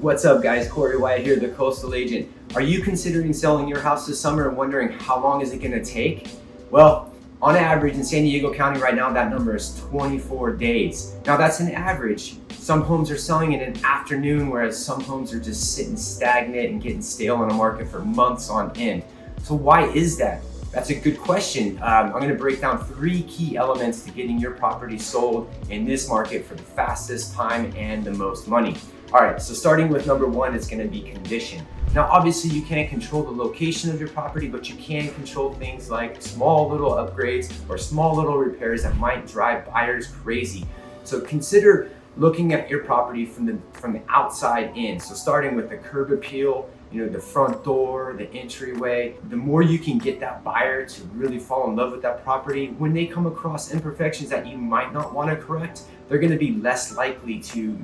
What's up guys, Corey Wyatt here, the Coastal Agent. Are you considering selling your house this summer and wondering how long is it gonna take? Well, on average in San Diego County right now, that number is 24 days. Now that's an average. Some homes are selling in an afternoon, whereas some homes are just sitting stagnant and getting stale on the market for months on end. So why is that? That's a good question. I'm going to break down 3 key elements to getting your property sold in this market for the fastest time and the most money. All right, so starting with number 1, it's going to be condition. Now, obviously you can't control the location of your property, but you can control things like small little upgrades or small little repairs that might drive buyers crazy. So consider looking at your property from the outside in. So starting with the curb appeal, the front door, the entryway. The more you can get that buyer to really fall in love with that property, when they come across imperfections that you might not want to correct, they're going to be less likely to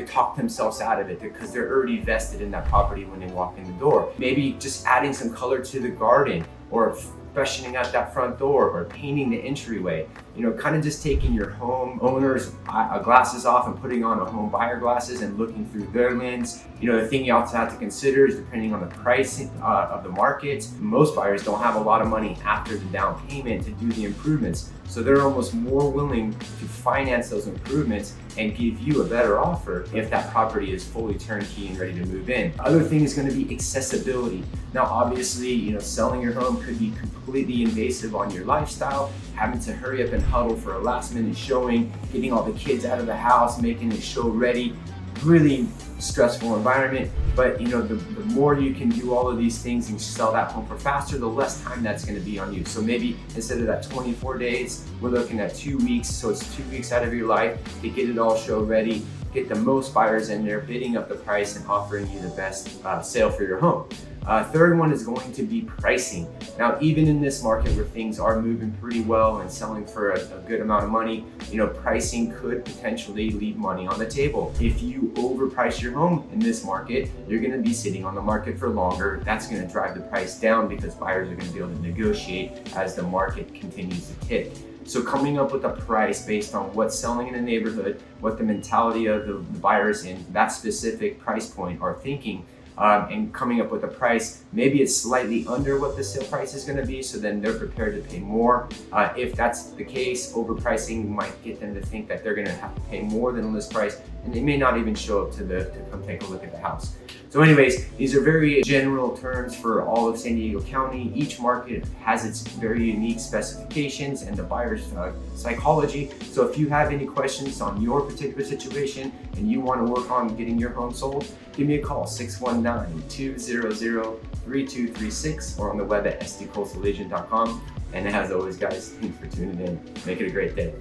talk themselves out of it because they're already vested in that property when they walk in the door. Maybe just adding some color to the garden, or freshening out that front door, or painting the entryway. Kind of just taking your home owner's glasses off and putting on a home buyer glasses and looking through their lens. The thing you also have to consider is depending on the price of the market. Most buyers don't have a lot of money after the down payment to do the improvements. So they're almost more willing to finance those improvements and give you a better offer if that property is fully turnkey and ready to move in. Other thing is going to be accessibility. Now, obviously, selling your home could be completely invasive on your lifestyle, having to hurry up and huddle for a last minute showing, getting all the kids out of the house, making it show ready. Really stressful environment, but the more you can do all of these things and sell that home for faster, the less time that's going to be on you. So maybe instead of that 24 days, we're looking at 2 weeks. So it's 2 weeks out of your life to get it all show ready, get the most buyers in there, bidding up the price and offering you the best sale for your home. Third one is going to be pricing. Now, even in this market where things are moving pretty well and selling for a good amount of money, pricing could potentially leave money on the table. If you overprice your home in this market, you're going to be sitting on the market for longer. That's going to drive the price down because buyers are going to be able to negotiate as the market continues to tick. So coming up with a price based on what's selling in the neighborhood, what the mentality of the buyers in that specific price point are thinking, and coming up with a price, maybe it's slightly under what the sale price is going to be, so then they're prepared to pay more. If that's the case, overpricing might get them to think that they're going to have to pay more than the list price, and they may not even show up to come take a look at the house. So anyways, these are very general terms for all of San Diego County. Each market has its very unique specifications and the buyer's psychology. So if you have any questions on your particular situation and you want to work on getting your home sold, give me a call, 619-200-3236, or on the web at sdcoastalagent.com. And as always, guys, thanks for tuning in. Make it a great day.